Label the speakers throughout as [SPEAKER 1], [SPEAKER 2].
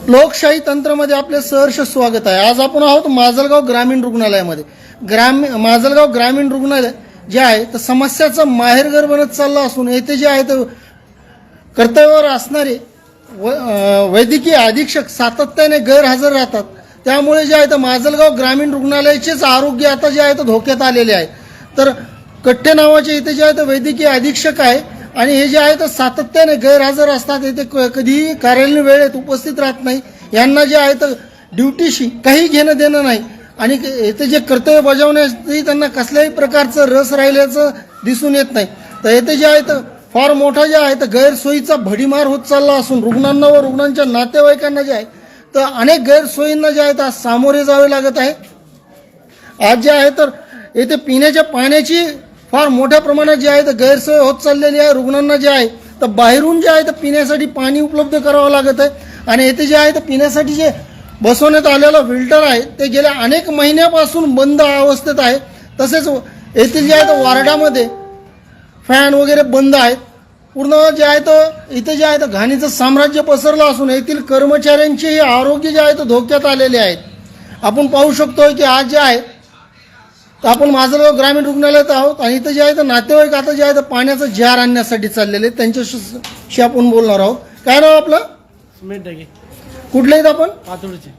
[SPEAKER 1] लोकशाही तंत्रामध्ये आपले सहर्ष स्वागत आहे। आज आपण आहोत माजलगाव ग्रामीण रुग्णालयामध्ये। माजलगाव ग्रामीण रुग्णालय जे आहे तर समस्याचं माहेरघर बनत चाललं असून येथे जे आहे तर कर्तव्यावर असणारे वैद्यकीय अधीक्षक सातत्याने गैरहजर राहतात। त्यामुळे जे आहे तर माजलगाव ग्रामीण रुग्णालयाचेच आरोग्य आता जे आहे तर धोक्यात आलेले आहे। तर कट्टे नावाचे इथे जे आहे तर वैद्यकीय अधीक्षक आहे आणि हे जे आहे तर सातत्याने गैरहजर असतात। इथे कधीही कार्यालयीन वेळेत उपस्थित राहत नाही। यांना जे आहे तर ड्युटीशी काही घेणं देणं नाही आणि इथे जे कर्तव्य बजावण्यासाठी त्यांना कसल्याही प्रकारचं रस राहिल्याचं दिसून येत नाही। तर इथे जे आहे तर फार मोठा जे आहे तर गैरसोयीचा भडीमार होत चालला असून रुग्णांना व रुग्णांच्या नातेवाईकांना जे आहे तर अनेक गैरसोयींना जे आहे तर सामोरे जावे लागत आहे। आज जे आहे तर येथे पिण्याच्या पाण्याची फार मोठ्या प्रमाणात जे आहे तर गैरसोय होत चाललेली आहे। रुग्णांना जे आहे तर बाहेरून जे आहे तर पिण्यासाठी पाणी उपलब्ध करावं लागत आहे आणि येथे जे आहे तर पिण्यासाठी जे बसवण्यात आलेलं फिल्टर आहे ते गेल्या अनेक महिन्यापासून बंद अवस्थेत आहे। तसेच येथील जे आहे तर वार्डामध्ये फॅन वगैरे बंद आहेत। पूर्ण जे आहे तर इथे जे आहे तर घाणीचं साम्राज्य पसरलं असून येथील कर्मचाऱ्यांचेही आरोग्य जे आहे तर धोक्यात आलेले आहेत। आपण पाहू शकतोय की आज जे आहे तर आपण माजलगाव ग्रामीण रुग्णालयात आहोत आणि इथं जे आहे तर नातेवाईक आता जे आहे तर पाण्याचं जार आणण्यासाठी चाललेले त्यांच्याशी आपण बोलणार आहोत। काय नाव आपलं?
[SPEAKER 2] सुमित ढगे.
[SPEAKER 1] कुठले आहेत आपण?
[SPEAKER 2] पातोडीचे.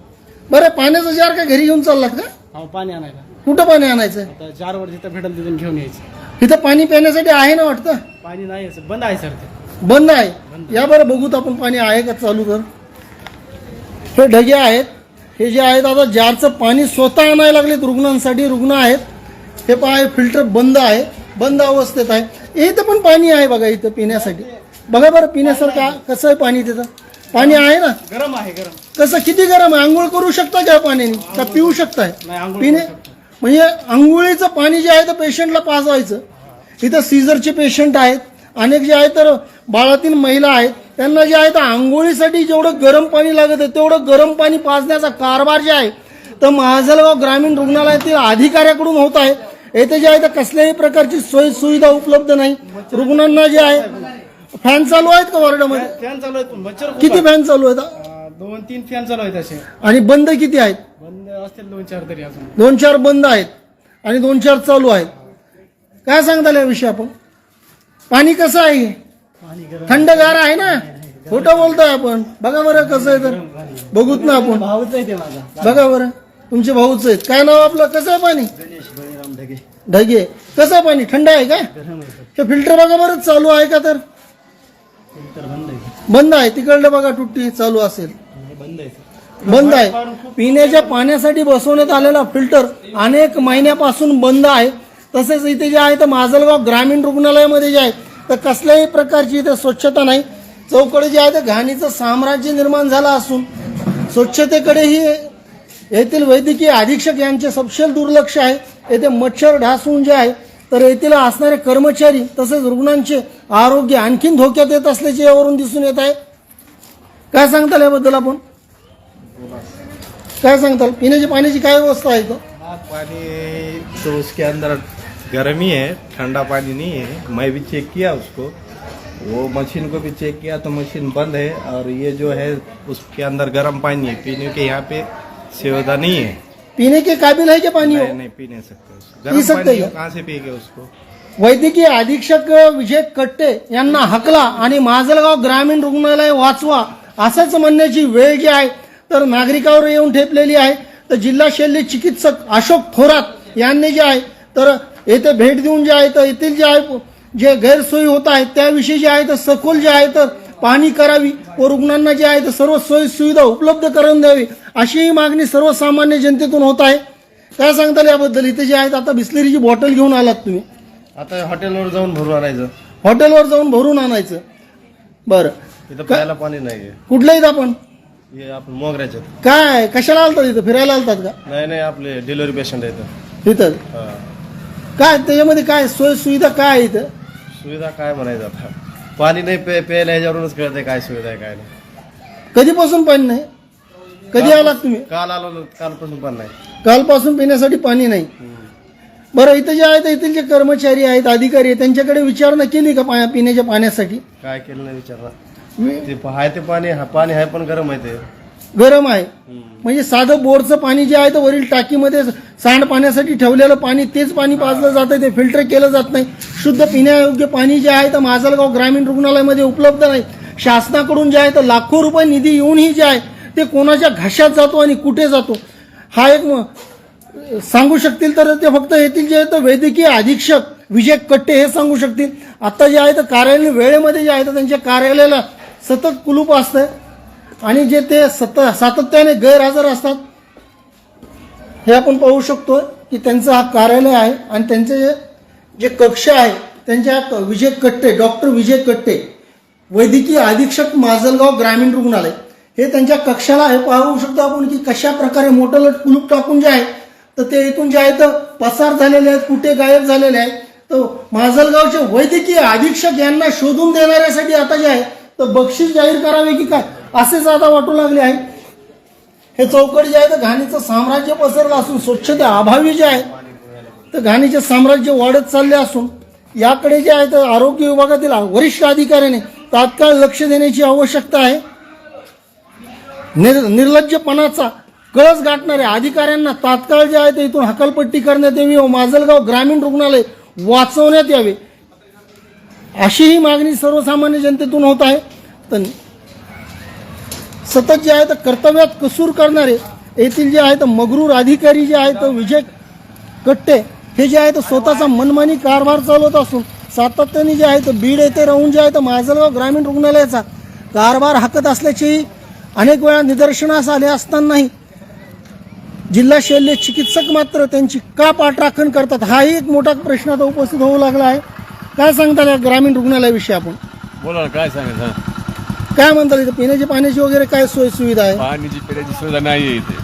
[SPEAKER 1] बरं, पाण्याचं जार काय घरी घेऊन चाललात का?
[SPEAKER 2] हो, पाणी आणायला.
[SPEAKER 1] कुठं पाणी आणायचं?
[SPEAKER 2] आता जारवर जिथं भेटल तिथून घेऊन यायचं.
[SPEAKER 1] इथं पाणी पिण्यासाठी आहे ना वाटतं?
[SPEAKER 2] पाणी नाही असं बंद आहे सर ते.
[SPEAKER 1] बंद आहे. या बरं बघूत आपण पाणी आहे का चालू कर। हे ढगे आहेत, हे जे आहेत आता जारचं पाणी स्वतः आणायला लागलेत रुग्णांसाठी। रुग्ण आहेत, हे पहा फिल्टर बंद आहे, बंद अवस्थेत आहे। इथं पण पाणी आहे बघा इथं पिण्यासाठी। बघा बरं पिण्यासारखं कसं आहे पाणी तिथं? पाणी आहे ना?
[SPEAKER 2] गरम आहे. गरम
[SPEAKER 1] कसं किती गरम आहे? आंघोळ करू शकता का पाण्याने का पिऊ शकताय?
[SPEAKER 2] नाही, आंघोळ
[SPEAKER 1] पिणे
[SPEAKER 2] करू शकतो.
[SPEAKER 1] म्हणजे आंघोळीचं पाणी जे आहे तर पेशंटला पाजवायचं। इथं सीझरचे पेशंट आहेत, अनेक जे आहे तर बाळातील महिला आहेत, त्यांना जे आहे तर आंघोळीसाठी जेवढं गरम पाणी लागत आहे तेवढं गरम पाणी पाजण्याचा कारभार जे आहे तर माजलगाव ग्रामीण रुग्णालयातील अधिकाऱ्याकडून होत आहे। येथे जे आहे तर कसल्याही प्रकारची सोयी सुविधा उपलब्ध नाही। रुग्णांना जे आहे फॅन चालू आहेत का वॉर्डामध्ये?
[SPEAKER 2] फॅन चालू आहेत. मच्छर खूप
[SPEAKER 1] किती
[SPEAKER 2] आहे.
[SPEAKER 1] फॅन चालू आहेत?
[SPEAKER 2] 2-3 फॅन चालू आहेत असे.
[SPEAKER 1] आणि बंद किती आहेत?
[SPEAKER 2] बंद असतील 2-4 तरी अजून.
[SPEAKER 1] 2-4 बंद आहेत आणि 2-4 चालू आहेत। काय सांगताल याविषयी आपण? पाणी कसं आहे?
[SPEAKER 2] पाणी गरम.
[SPEAKER 1] थंडगार आहे ना? खोटं बोलतोय आपण? बघा बरं कसं आहे तर बघूत ना आपण।
[SPEAKER 2] भाऊच आहे ते माझा.
[SPEAKER 1] बघा बरं, तुमचे भाऊच आहेत। काय नाव आपलं? कसं आहे पाणी?
[SPEAKER 2] गणेश बळीराम ढगे.
[SPEAKER 1] ढगे. कसं आहे पाणी? थंड आहे का?
[SPEAKER 2] गरम आहे.
[SPEAKER 1] हे फिल्टर बघा बरं चालू आहे का? तर
[SPEAKER 2] फिल्टर बंद आहे.
[SPEAKER 1] बंद आहे। तिकडलं बघा टुट्टी चालू असेल,
[SPEAKER 2] नाही, बंद आहे.
[SPEAKER 1] बंद आहे। पिण्याच्या पाण्यासाठी बसवण्यात आलेला फिल्टर अनेक महिन्यापासून बंद आहे। तसेच इथे जे आहे तर माजलगाव ग्रामीण रुग्णालयामध्ये जे आहे तर कसल्याही प्रकारची इथे स्वच्छता नाही। चौकडे जे आहे तर घाणीचं साम्राज्य निर्माण झालं असून स्वच्छतेकडेही येथील वैद्यकीय अधीक्षक यांचे सपशेल दुर्लक्ष आहे। येथे मच्छर ढासून जे आहे तर येथील असणारे कर्मचारी तसेच रुग्णांचे आरोग्य आणखीन धोक्यात येत असल्याचे यावरून दिसून येत आहे। काय सांगताल याबद्दल आपण? काय सांगताल? पिण्याच्या पाण्याची काय व्यवस्था आहे? तो
[SPEAKER 3] पानी तो उसके अंदर गर्मी है, ठंडा पानी नहीं है। मैं भी चेक किया उसको, वो मशीन को भी चेक किया तो मशीन बंद है और ये जो है उसके अंदर गर्म पानी है। पीने के यहाँ पे सुविधा नहीं है।
[SPEAKER 1] पीने के काबिल है क्या पानी?
[SPEAKER 3] नहीं, नहीं पी नहीं सकते उसको।
[SPEAKER 1] पी
[SPEAKER 3] गर्म
[SPEAKER 1] सकते
[SPEAKER 3] पानी
[SPEAKER 1] क्या?
[SPEAKER 3] कहाँ से पिएंगे उसको?
[SPEAKER 1] वैद्यकीय अधीक्षक विजय कट्टे यांना हकला आणि माजलगाव ग्रामीण रुग्णालय वाचवा असंच म्हणण्याची वेळ जी आहे तर नागरिकावर येऊन ठेपलेली आहे। तर जिल्हा शल्य चिकित्सक अशोक थोरात यांनी जे आहे तर येथे भेट देऊन जे आहे तर येथील जे आहे जे गैरसोयी होत आहेत त्याविषयी जे आहे तर सखोल जे आहे तर पाहणी करावी व रुग्णांना जे आहे तर सर्व सोयी सुविधा उपलब्ध करून द्यावी अशीही मागणी सर्वसामान्य जनतेतून होत आहे। काय सांगताल याबद्दल? इथे जे आहेत आता बिस्लरीची बॉटल घेऊन आलात तुम्ही,
[SPEAKER 3] आता हॉटेलवर जाऊन भरून आणायचं.
[SPEAKER 1] हॉटेलवर जाऊन भरून आणायचं। बरं,
[SPEAKER 3] इथं प्यायला पाणी नाहीये.
[SPEAKER 1] कुठल्या आहेत आपण?
[SPEAKER 3] हे आपण मोगऱ्याचे.
[SPEAKER 1] काय कशाला आलतात इथं? फिरायला आलतात का?
[SPEAKER 3] नाही, आपले डिलिव्हरी पेशंट आहेत
[SPEAKER 1] इथं काय त्याच्यामध्ये काय सोय सुविधा काय आहे इथं?
[SPEAKER 3] सुविधा काय म्हणायचं आता? पाणी नाही प्यायला ह्याच्यावरूनच कळतंय काय सुविधा आहे काय नाही.
[SPEAKER 1] कधीपासून पाणी नाही? कधी आलात तुम्ही?
[SPEAKER 3] काल आलो, कालपासून पण नाही.
[SPEAKER 1] कालपासून पिण्यासाठी पाणी नाही। बरं, इथं जे आहेत येथील जे कर्मचारी आहेत अधिकारी आहेत त्यांच्याकडे विचारणा केली का पिण्याच्या पाण्यासाठी?
[SPEAKER 3] काय केलं नाही विचारणार. ते आहे ते पाणी पाणी आहे पण गरम आहे ते.
[SPEAKER 1] गरम आहे. म्हणजे साधं बोरचं पाणी जे आहे तर वरील टाकीमध्ये सांडपाण्यासाठी ठेवलेलं पाणी तेच पाणी पाजलं जातं, ते फिल्टर केलं जात नाही. शुद्ध पिण्यायोग्य पाणी जे आहे तर माजलगाव ग्रामीण रुग्णालयामध्ये उपलब्ध नाही. शासनाकडून जे आहे तर लाखो रुपये निधी येऊनही जे आहे ते कोणाच्या घशात जातो आणि कुठे जातो हा एक सांगू शकतील तर ते फक्त येथील जे आहे तर वैद्यकीय अधीक्षक विजय कट्टे हे सांगू शकतील. आता जे आहे तर कार्यालय वेळेमध्ये जे आहे तर त्यांच्या कार्यालयाला सतत कुलूप असतं आणि जे ते सातत्याने गैरहजर असतात हे आपण पाहू शकतो की त्यांचं हा कार्यालय आहे आणि त्यांचे जे कक्ष आहे त्यांच्या विजय कट्टे डॉक्टर विजय कट्टे वैद्यकीय अधीक्षक माजलगाव ग्रामीण रुग्णालय हे त्यांच्या कक्षाला हे पाहू शकतो आपण की कशा प्रकारे मोठं कुलूप टाकून जे आहे तर ते इथून जे आहे तर पसार झालेले आहेत, कुठे गायब झालेले आहेत. तर माजलगावचे वैद्यकीय अधीक्षक यांना शोधून देणाऱ्यासाठी आता जे आहे तर बक्षीस जाहीर करावे की काय असेच आता वाटू लागले आहे. हे चौकट जे आहे तर घाणीचं साम्राज्य पसरलं असून स्वच्छता अभावी जे आहे तर घाणीचे साम्राज्य वाढत चालले असून याकडे जे आहे तर आरोग्य विभागातील वरिष्ठ अधिकाऱ्याने तात्काळ लक्ष देण्याची आवश्यकता आहे. निर्लज्जपणाचा कळस गाठणाऱ्या अधिकाऱ्यांना तात्काळ जे आहे ते इथून हकालपट्टी करण्यात यावी व माजलगाव ग्रामीण रुग्णालय वाचवण्यात यावे अशी ही मागणी सर्वसामान्य जनतेतून होत आहे. तर सतत जे आहे तर कर्तव्यात कसूर करणारे येथील जे आहे तर मगरूर अधिकारी जे आहे तर विजय कट्टे हे जे आहे तर स्वतःचा मनमानी कारभार चालवत असून सातत्याने जे आहे तर बीड येथे राहून जे आहे तर माजलगाव ग्रामीण रुग्णालयाचा कारभार हाकत असल्याची अनेक वेळा निदर्शनास आले असतानाही जिल्हा शल्य चिकित्सक मात्र त्यांची का पाठराखण करतात हाही एक मोठा प्रश्न आता उपस्थित होऊ लागला आहे. काय सांगता या ग्रामीण रुग्णालयाविषयी आपण?
[SPEAKER 4] बोला ना, काय सांगायचं?
[SPEAKER 1] काय म्हणतात इथं पिण्याची पाण्याची वगैरे काय सोय सुविधा आहे?
[SPEAKER 4] पाण्याची पिण्याची सुविधा नाही इथे.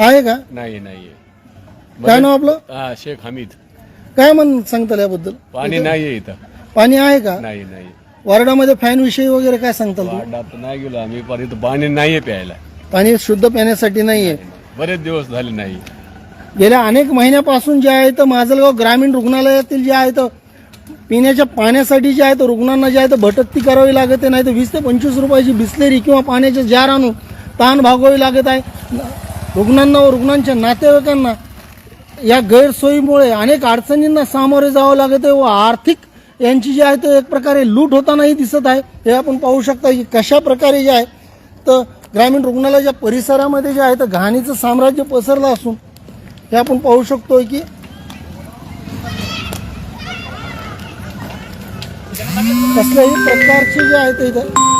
[SPEAKER 1] आहे का?
[SPEAKER 4] नाही
[SPEAKER 1] काय नाव आपलं?
[SPEAKER 4] हा, शेख हमीद.
[SPEAKER 1] काय सांगताल याबद्दल?
[SPEAKER 4] पाणी नाहीये इथं.
[SPEAKER 1] पाणी आहे का?
[SPEAKER 4] नाही.
[SPEAKER 1] वार्डामध्ये फॅन विषयी वगैरे काय सांगताल तुम्ही?
[SPEAKER 4] वार्डात नाही गेलो आम्ही, पण इथं पाणी नाहीये प्यायला.
[SPEAKER 1] पाणी शुद्ध पिण्यासाठी नाहीये.
[SPEAKER 4] बरेच दिवस झाले नाही.
[SPEAKER 1] गेल्या अनेक महिन्यापासून जे आहे तर माजलगाव ग्रामीण रुग्णालयातील जे आहे तर पिण्याच्या पाण्यासाठी जे आहे तर रुग्णांना जे आहे तर भटकती करावी लागत आहे. नाही तर 20 ते 25 रुपयाची बिस्लेरी किंवा पाण्याचे जार आणून ताण भागवावी लागत आहे. रुग्णांना व रुग्णांच्या नातेवाईकांना या गैरसोयीमुळे अनेक अडचणींना सामोरे जावं लागत आहे व आर्थिक यांची जी आहे तर एक प्रकारे लूट होतानाही दिसत आहे. हे आपण पाहू शकता की कशा प्रकारे जे आहे तर ग्रामीण रुग्णालयाच्या परिसरामध्ये जे आहे तर घाणीचं साम्राज्य पसरलं असून हे आपण पाहू शकतोय की कसल्याही प्रकारचे जे आहे ते इथं